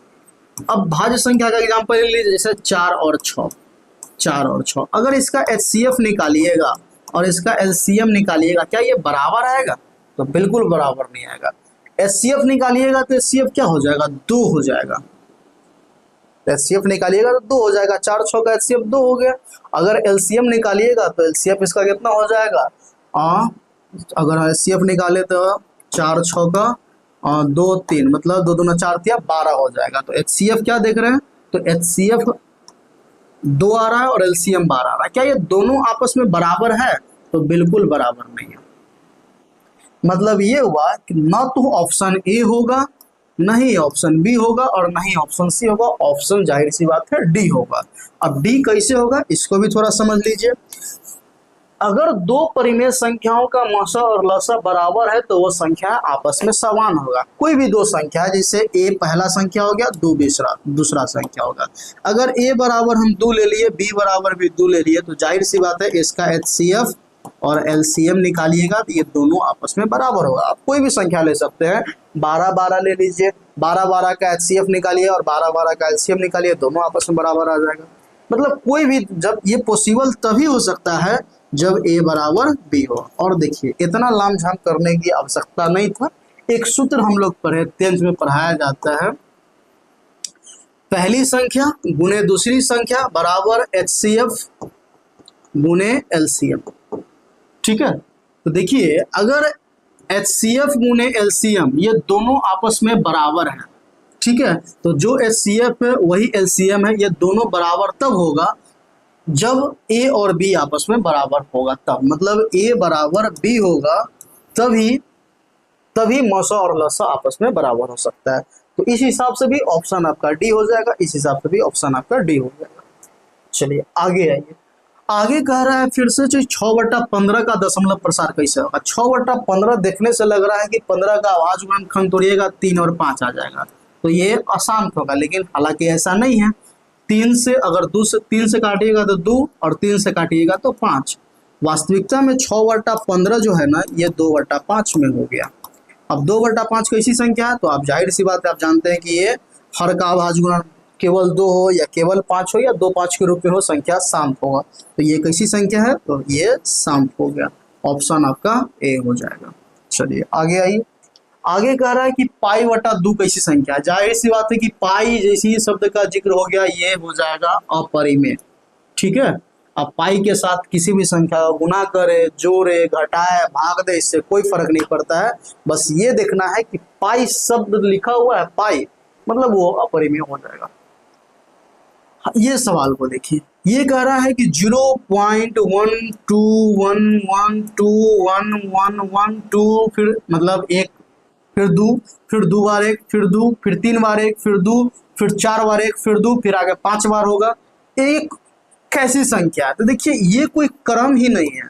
अब भाज्य संख्या का एग्जांपल ले लीजिए, जैसे 4 और 6, 4 और 6। अगर इसका HCF निकालिएगा और इसका LCM निकालिएगा, क्या ये बराबर आएगा? तो बिल्कुल बराबर नहीं आएगा। HCF निकालिएगा तो HCF क्या हो जाएगा? 2 हो जाएगा। HCF निकालिएगा तो 2 हो जाएगा, 4 6 का HCF 2 हो गया। अगर LCM निकालिएगा तो LCF इसका कितना हो जाएगा? अगर HCF निकाले तो 4 6 का 2 3, मतलब 2 दूना 4 तिया 12 हो जाएगा। तो HCF क्या देख रहे हैं? तो HCF 2 आ रहा है और LCM 12 आ रहा है। क्या ये दोनों आपस में बराबर है? तो बिल्कुल बराबर नहीं है। मतलब ये हुआ कि ना तो ऑप्शन ए होगा, न ही ऑप्शन बी होगा, और न ही ऑप्शन सी होगा। ऑप्शन जाहिर सी बात है डी होगा। अब डी कैसे होगा इसको भी थोड़ा समझ लीजिए। अगर दो परिमेय संख्याओं का मौसा और लसा बराबर है तो वो संख्या आपस में समान होगा। कोई भी दो संख्या, जैसे ए पहला संख्या हो गया, 2 दूसरा संख्या होगा। अगर ए बराबर हम 2 ले लिए, बी बराबर भी 2 ले लिए, तो जाहिर सी बात है इसका HCF और LCM निकालिएगा तो ये दोनों आपस में बराबर होगा। आप कोई भी संख्या ले सकते हैं, 12 12 ले लीजिए, 12 12 का HCF निकालिए और 12 12 का LCM निकालिए, दोनों आपस में बराबर आ जाएगा। मतलब कोई भी, जब ये पॉसिबल तभी हो सकता है जब ए बराबर बी हो। और देखिए इतना लामझाम करने की आवश्यकता नहीं था। एक सूत्र हम लोग पढ़े 10th में पढ़ाया जाता है, पहली संख्या गुने दूसरी संख्या बराबर HCF गुने LCM। ठीक है, तो देखिए अगर HCF गुने LCM ये दोनों आपस में बराबर हैं, ठीक है, तो जो HCF है वही LCM है, ये दोनों बराबर तब होगा जब A और B आपस में बराबर होगा। तब मतलब A बराबर B होगा, तभी मौसा और लसा आपस में बराबर हो सकता है। तो इस हिसाब से भी ऑप्शन आपका डी हो जाएगा, इस हिसाब से भी ऑप्शन आपका डी हो जाएगा। चलिए आगे आइए। आगे कह रहा है फिर से 6/15 का दशमलव प्रसार कैसे होगा। 6/15 देखने से लग रहा है कि 15 का आवाज खंड तोड़िएगा 3 और 5 आ जाएगा, तो ये आसान होगा, लेकिन हालांकि ऐसा नहीं है। 3 से अगर 3 से काटिएगा तो 2 और 3 से काटिएगा तो 5। वास्तविकता में 6/15 जो है ना ये 2/5 में हो गया। अब 2/5 कैसी संख्या है? तो आप जाहिर सी बात है आप जानते हैं कि ये हर का अभाज्य गुणन केवल 2 हो या केवल 5 हो या 2 5 के रूप में हो, संख्या साम होगा। तो ये कैसी संख्या है? तो ये साम हो गया। ऑप्शन आपका ए हो जाएगा। चलिए आगे आइए। आगे कह रहा है कि π/2 कैसी संख्या है। जाहिर सी बात है कि पाई जैसी शब्द का जिक्र हो गया, ये हो जाएगा अपरिमेय। ठीक है, अब पाई के साथ किसी भी संख्या को गुना करे, जोड़े, घटाए, भाग दे, इससे कोई फर्क नहीं पड़ता है। बस ये देखना है कि पाई शब्द लिखा हुआ है, पाई मतलब वो अपरिमेय हो जाएगा। ये सवाल को देखिए, ये कह रहा है कि 0.1211211112 फिर मतलब एक, फिर दो, फिर दो बार एक, फिर दो, फिर तीन बार एक, फिर दो, फिर चार बार एक, फिर दो, फिर आगे पांच बार होगा। एक कैसी संख्या है? तो देखिए ये कोई क्रम ही नहीं है,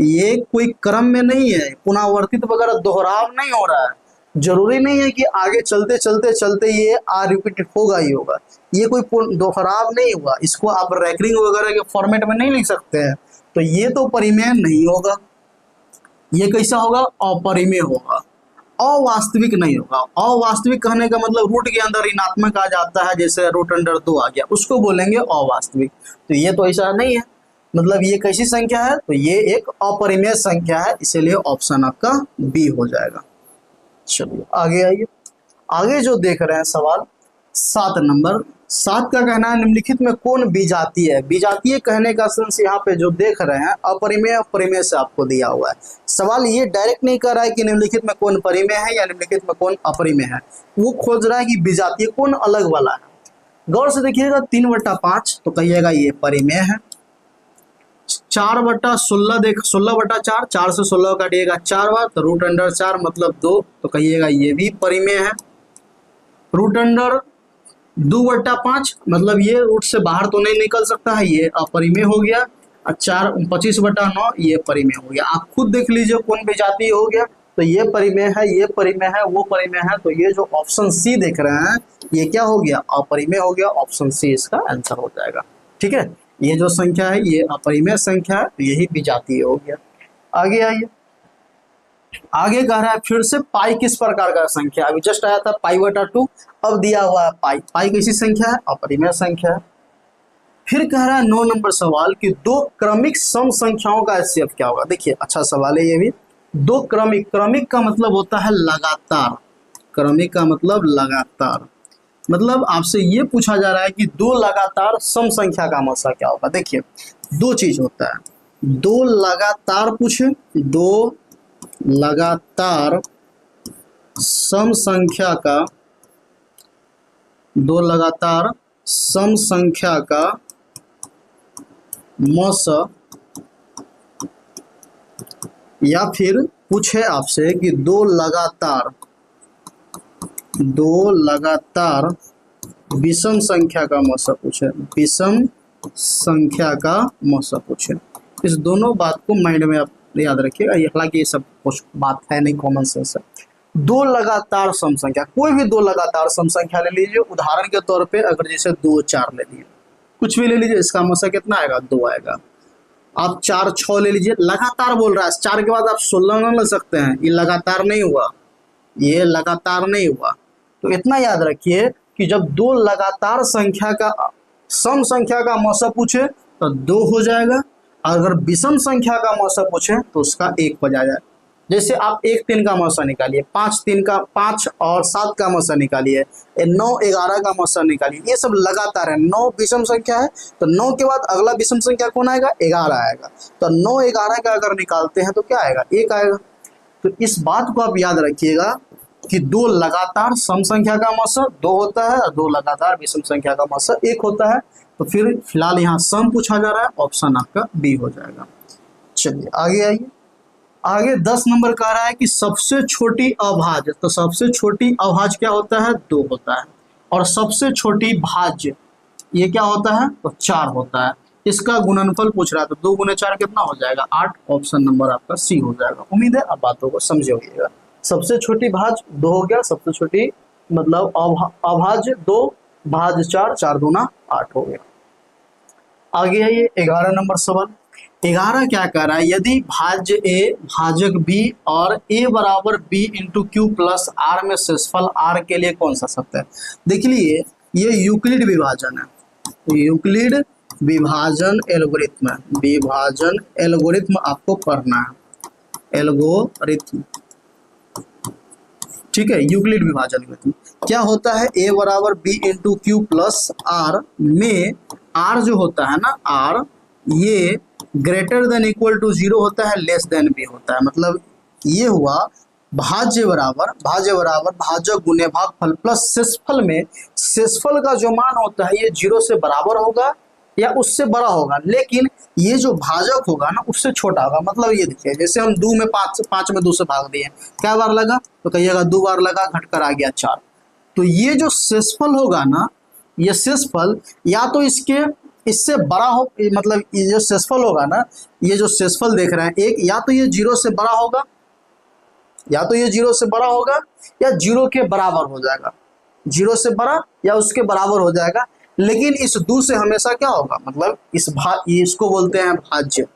ये कोई क्रम में नहीं है, पुनरावर्तित वगैरह दोहराव नहीं हो रहा है। जरूरी नहीं है कि आगे चलते चलते चलते ये रिपीट होगा ही होगा, ये कोई दोहराव नहीं हुआ। इसको आप रैंकिंग वगैरह के फॉर्मेट में नहीं लिख सकते हैं, तो ये तो परिमेय नहीं होगा। ये कैसा होगा? अपरिमेय होगा, अवास्तविक नहीं होगा। अवास्तविक कहने का मतलब रूट के अंदर ऋणात्मक आ जाता है, जैसे रूट अंडर 2 आ गया, उसको बोलेंगे अवास्तविक। तो ये तो ऐसा नहीं है, मतलब ये कैसी संख्या है? तो ये एक अपरिमेय संख्या है, इसीलिए ऑप्शन आपका बी हो जाएगा। चलिए आगे आइए। आगे जो देख रहे हैं सवाल 7 नंबर, 7 का कहना है निम्नलिखित में कौन विजातीय है? विजातीय कहने का सेंस यहाँ पे जो देख रहे हैं अपरिमेय अपरिमेय से आपको दिया हुआ है। सवाल ये डायरेक्ट नहीं कर रहा है कि निम्नलिखित में कौन परिमेय है या निम्नलिखित में कौन अपरिमेय है, वो खोज रहा है कि विजातीय कौन अलग वाला है। गौर से देखिएगा 3/5 तो कहिएगा ये परिमेय है। 4/16 देख 16/4, 4 से 16 काटिएगा 4 बार तो रूट अंडर 4 मतलब 2 तो कहिएगा ये भी परिमेय है। रूट अंडर 2/5 मतलब ये रूट से बाहर तो नहीं निकल सकता है, ये अपरिमेय हो गया। और 25/9 ये परिमेय हो गया। आप खुद देख लीजिए कौन विजातीय हो गया, तो ये परिमेय है, ये परिमेय है, वो परिमेय है। तो ये जो ऑप्शन सी देख रहे हैं ये क्या हो गया? अपरिमेय हो गया। ऑप्शन सी इसका आंसर हो जाएगा। ठीक है, ये जो संख्या है ये अपरिमेय संख्या है, तो यही विजातीय हो गया। आगे आइए। आगे कह रहा है फिर से पाई किस प्रकार का संख्या? अभी जस्ट आया था π/2, अब दिया हुआ है पाई। पाई कैसी संख्या है? अपरिमेय संख्या है। फिर कह रहा है 9 नंबर सवाल कि दो क्रमिक सम संख्याओं का एचसीएफ क्या होगा? देखिए अच्छा सवाल है ये भी। दो क्रमिक, क्रमिक का मतलब होता है लगातार, क्रमिक का मतलब लगातार, मतलब आपसे ये पूछा जा रहा है कि दो लगातार सम संख्या का मसा क्या होगा। देखिए दो चीज होता है, दो लगातार पूछे, दो लगातार सम संख्या का, दो लगातार सम संख्या का मौसा, या फिर पूछे आपसे कि दो लगातार विषम संख्या का मौसा पूछे, विषम संख्या का मौसा पूछे। इस दोनों बात को माइंड में आप याद रखिएगा, हालांकि ये सब कुछ बात है नहीं, कॉमन सेंस है। दो लगातार सम संख्या, कोई भी दो लगातार सम संख्या ले लीजिए। उदाहरण के तौर पे अगर जैसे 2 4 ले लीजिए, कुछ भी ले लीजिए, इसका मौसा कितना आएगा? 2 आएगा। आप 4 6 ले लीजिए, लगातार बोल रहा है, 4 के बाद आप 16 न ले सकते हैं, ये लगातार नहीं हुआ, ये लगातार नहीं हुआ। तो इतना याद रखिए कि जब दो लगातार संख्या का सम संख्या का मौसा पूछे तो 2 हो जाएगा, अगर विषम संख्या का मौसा पूछे तो उसका 1 हो जाएगा। जैसे आप 1 3 का मौसा निकालिए, 5 3 का 5 और 7 का मौसा निकालिए, 9 11 का मौसा निकालिए, ये सब लगातार है। 9 विषम संख्या है तो 9 के बाद अगला विषम संख्या कौन आएगा? 11 आएगा। तो 9 11 का अगर निकालते हैं तो क्या आएगा? 1 आएगा। तो इस बात को आप याद रखिएगा कि दो लगातार सम संख्या का मौसा 2 होता है और दो लगातार विषम संख्या का मौसा 1 होता है। तो फिर फिलहाल यहाँ सम पूछा जा रहा है, ऑप्शन आपका बी हो जाएगा। चलिए आगे आइए। आगे 10 नंबर कह रहा है कि सबसे छोटी अभाज्य, तो सबसे छोटी अभाज्य क्या होता है? 2 होता है। और सबसे छोटी भाज्य ये क्या होता है? तो 4 होता है। इसका गुणनफल पूछ रहा है, तो 2 × 4 कितना हो जाएगा? 8। ऑप्शन नंबर आपका सी हो जाएगा। उम्मीद है आप बातों को समझे होइएगा। सबसे छोटी भाज्य 2 हो गया, सबसे छोटी मतलब अभाज्य 2, भाज्य 4, 4 दूना 8 हो गया। आगे है ये 11 नंबर सवाल। 11 क्या कह रहा है? यदि भाज्य ए भाजक बी और ए बराबर B into Q plus R में शेषफल आर के लिए कौन सा सत्य है? देख लिए ये यूक्लिड विभाजन है, यूक्लिड विभाजन एल्गोरिथ्म, विभाजन एल्गोरिथ्म आपको पढ़ना है, एल्गोरिथ्म। ठीक है, यूक्लिड विभाजन एल्गोरिथ्म क्या होता है? ए बराबर B into Q plus R में आर जो होता है ना, आर ये ग्रेटर देन इक्वल टू 0 होता है, लेस देन बी होता है। मतलब ये हुआ भाज्य बराबर भाजक गुने भागफल प्लस शेषफल में शेषफल का जो मान होता है ये 0 से बराबर होगा या उससे बड़ा होगा, लेकिन ये जो भाजक होगा ना उससे छोटा होगा। मतलब ये देखिए, जैसे हम 2 में 5 में 2 से भाग दिए, क्या बार लगा, तो कहिएगा 2 बार लगा, घटकर आ गया 4। तो ये जो शेषफल होगा ना, ये शेषफल या तो इससे बड़ा हो, मतलब ये जो शेषफल होगा ना, ये जो शेषफल देख रहे हैं एक, या तो ये 0 से बड़ा होगा, या तो ये 0 से बड़ा होगा, या 0 के बराबर हो जाएगा, 0 से बड़ा या उसके बराबर हो जाएगा। लेकिन इस 2 से हमेशा क्या होगा, मतलब इसको बोलते हैं भाज्य,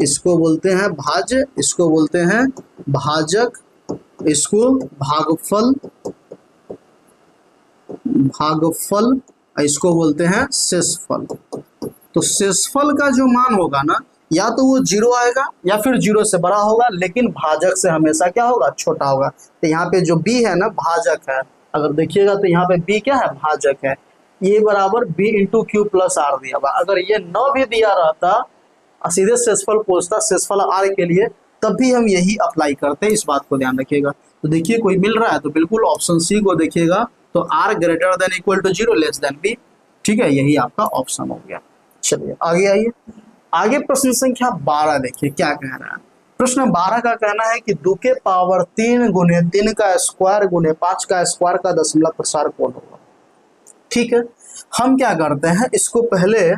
इसको बोलते हैं भाज्य, इसको बोलते हैं भाजक, इसको भागफल, भागफल, इसको बोलते हैं शेषफल। तो शेषफल का जो मान होगा ना, या तो वो 0 आएगा या फिर 0 से बड़ा होगा, लेकिन भाजक से हमेशा क्या होगा, छोटा होगा। तो यहाँ पे जो b है ना, भाजक है, अगर देखिएगा तो यहाँ पे b क्या है, भाजक है। ये बराबर b into Q plus R दिया हुआ। अगर ये न भी दिया रहता, सीधे शेषफल पूछता शेषफल r के लिए, तब भी हम यही अप्लाई करते हैं, इस बात को ध्यान रखिएगा। तो देखिए कोई मिल रहा है तो बिल्कुल ऑप्शन सी को देखिएगा, तो r greater than equal to 0 less than b, ठीक है, यही आपका ऑप्शन हो गया। चलिए आगे आइए, आगे प्रश्न संख्या 12 देखिए क्या कह रहा है। प्रश्न 12 का कहना है कि 2 के पावर 3 गुने 3 का स्क्वायर गुने 5 का स्क्वायर का दशमलव प्रसार कौन होगा। ठीक है, हम क्या करते हैं, इसको पहले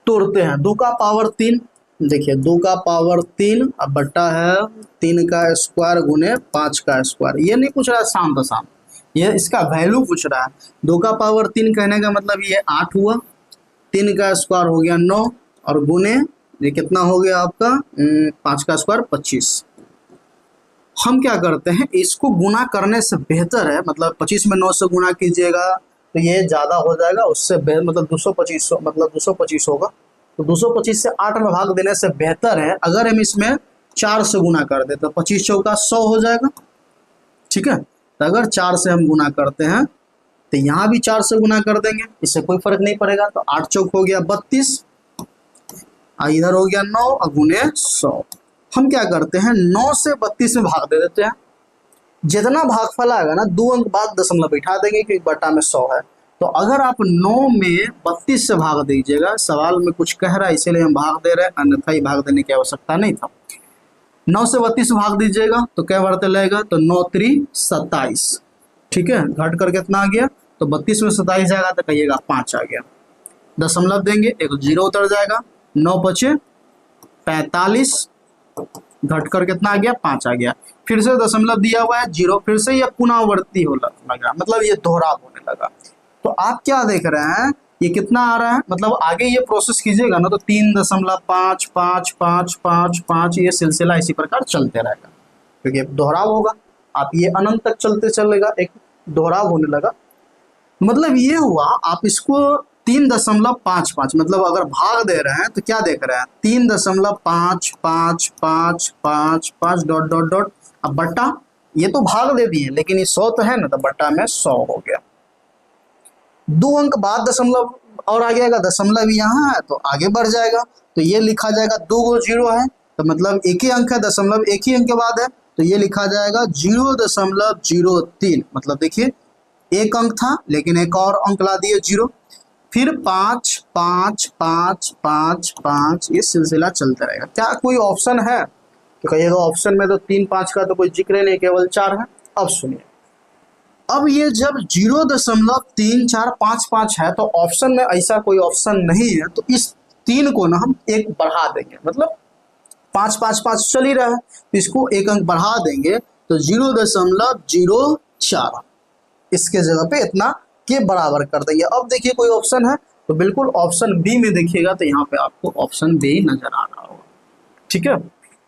तोड़ते हैं। 2 का पावर 3, देखिए 2 का पावर 3 अब बट्टा है 3 का स्क्वायर गुने 5 का स्क्वायर। ये नहीं पूछ रहा है शांत शांत, ये इसका वैल्यू पूछ रहा है। 2 का पावर 3 कहने का मतलब ये 8 हुआ, 3 का स्क्वायर हो गया 9, और गुने ये कितना हो गया आपका 5 का स्क्वायर 25। हम क्या करते हैं, इसको गुना करने से बेहतर है, मतलब 25 में 9 से गुना कीजिएगा तो ये ज़्यादा हो जाएगा, उससे मतलब 225 मतलब 225 होगा। तो 225 से 8 में भाग देने से बेहतर है अगर हम इसमें 4 से गुना कर दे, तो 25 चौका 100 हो जाएगा। ठीक है, तो अगर 4 से हम गुना करते हैं तो यहाँ भी 4 से गुना कर देंगे, इससे कोई फर्क नहीं पड़ेगा। तो 8 चौक हो गया 32, इधर हो गया 9 और गुने 100। हम क्या करते हैं, 9 से 32 में भाग दे देते हैं। जितना भागफल आएगा ना 2 अंक बाद दशमलव बैठा देंगे क्योंकि बटा में 100 है। तो अगर आप 9 में 32 से भाग दीजिएगा, सवाल में कुछ कह रहा है इसीलिए हम भाग दे रहे हैं, अन्यथा ही भाग देने की आवश्यकता नहीं था। 9 से 32 भाग दीजिएगा तो क्या बढ़ते लगेगा, तो 9 3 27। ठीक है, घट कर कितना आ गया, तो 32 में 27 जाएगा तो कहिएगा 5 आ गया। दशमलव देंगे, एक 0 उतर जाएगा, 9 बचे 45, घट कर कितना आ गया 5 आ गया। फिर से दशमलव दिया हुआ है 0, फिर से ये पुनरावर्ती हो लगा, मतलब ये दोहराव होने लगा। तो आप क्या देख रहे हैं, ये कितना आ रहा है, मतलब आगे ये प्रोसेस कीजिएगा ना तो 3.5 5 5 5 5 ये सिलसिला इसी प्रकार चलते रहेगा, क्योंकि दोहराव होगा। आप ये अनंत तक चलते चलेगा, एक दोहराव होने लगा। मतलब ये हुआ, आप इसको 3.55 मतलब अगर भाग दे रहे हैं तो क्या देख रहे हैं, 3.5 5 5 5 5 डॉट डॉट डॉट। अब बट्टा, ये तो भाग दे दिए लेकिन ये 100 तो है ना, तो बट्टा में 100 हो गया। 2 अंक बाद दशमलव और आ जाएगा, दशमलव यहाँ है तो आगे बढ़ जाएगा, तो ये लिखा जाएगा 2 गो 0 है तो मतलब एक ही अंक है, दशमलव एक ही अंक के बाद है तो ये लिखा जाएगा 0.03। मतलब देखिए एक अंक था लेकिन एक और अंक ला दिए 0, फिर 5 5 5 5 5, ये सिलसिला चलता रहेगा। क्या कोई ऑप्शन है, तो कहिएगा ऑप्शन में तो 3 5 का तो कोई जिक्र नहीं, केवल 4 है। अब सुनिए, अब ये जब 0.3455 है तो ऑप्शन में ऐसा कोई ऑप्शन नहीं है, तो इस 3 को ना हम एक बढ़ा देंगे, मतलब 5 5 5 चल ही रहा है तो इसको एक अंक बढ़ा देंगे तो 0.04 इसके जगह पे इतना के बराबर कर देंगे। अब देखिए कोई ऑप्शन है, तो बिल्कुल ऑप्शन बी में देखिएगा तो यहाँ पे आपको ऑप्शन बी नजर आ रहा होगा। ठीक है,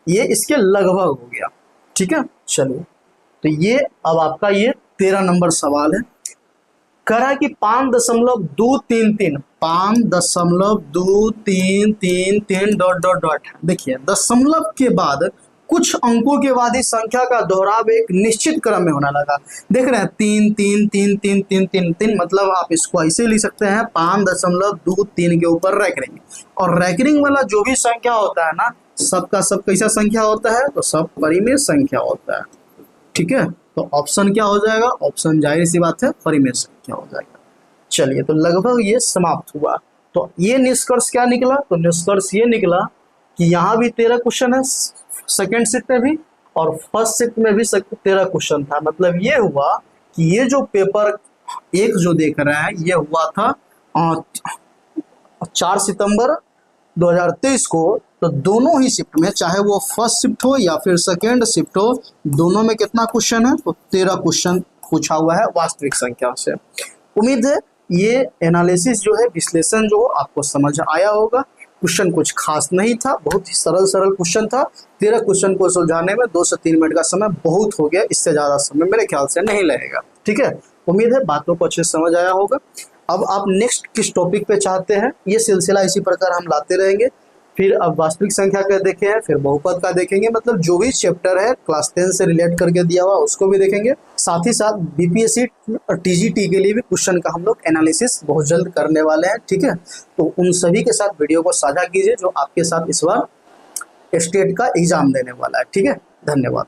ये इसके लगभग हो गया। ठीक है, चलिए तो ये अब आपका ये 13 नंबर सवाल है। कह रहा है कि 5.233 5.233 डॉट डॉट डॉट। देखिए दशमलव के बाद कुछ अंकों के बाद इस संख्या का दोहराव एक निश्चित क्रम में होने लगा। देख रहे हैं 3 3 3 3 3 3 3, मतलब आप इसको ऐसे लिख सकते हैं 5.23 के ऊपर रैकरिंग। और रैकरिंग वाला जो भी संख्या होता है ना, सबका सब कैसा संख्या होता है, तो सब परिमेय संख्या होता है। ठीक है, तो ऑप्शन क्या हो जाएगा, ऑप्शन जाहिर सी बात है परिमेय संख्या हो जाएगा। चलिए तो लगभग ये समाप्त हुआ। तो ये निष्कर्ष क्या निकला? तो निष्कर्ष ये निकला कि यहाँ भी 13 क्वेश्चन है, सेकेंड शिफ्ट में भी, और फर्स्ट शिफ्ट में भी 13 क्वेश्चन था। मतलब ये हुआ कि ये जो पेपर एक जो देख रहे हैं ये हुआ था 4 सितंबर 2023 को। तो दोनों ही शिफ्ट में, चाहे वो फर्स्ट शिफ्ट हो या फिर सेकेंड शिफ्ट हो, दोनों में कितना क्वेश्चन है? तो 13 क्वेश्चन पूछा हुआ है वास्तविक संख्या से। उम्मीद है ये एनालिसिस जो है, विश्लेषण जो आपको समझ आया होगा। क्वेश्चन कुछ खास नहीं था, बहुत ही सरल सरल क्वेश्चन था। 13 क्वेश्चन को सुलझाने में 2 से 3 मिनट का समय बहुत हो गया, इससे ज़्यादा समय मेरे ख्याल से नहीं लगेगा। ठीक है, उम्मीद है बातों को अच्छे से समझ आया होगा। अब आप नेक्स्ट किस टॉपिक पे चाहते हैं, ये सिलसिला इसी प्रकार हम लाते रहेंगे। फिर अब वास्तविक संख्या का देखे हैं, फिर बहुपद का देखेंगे, मतलब जो भी चैप्टर है क्लास 10 से रिलेट करके दिया हुआ उसको भी देखेंगे। साथ ही साथ बीपीएससी और टीजीटी के लिए भी क्वेश्चन का हम लोग एनालिसिस बहुत जल्द करने वाले हैं। ठीक है, तो उन सभी के साथ वीडियो को साझा कीजिए जो आपके साथ इस बार स्टेट का एग्जाम देने वाला है। ठीक है, धन्यवाद।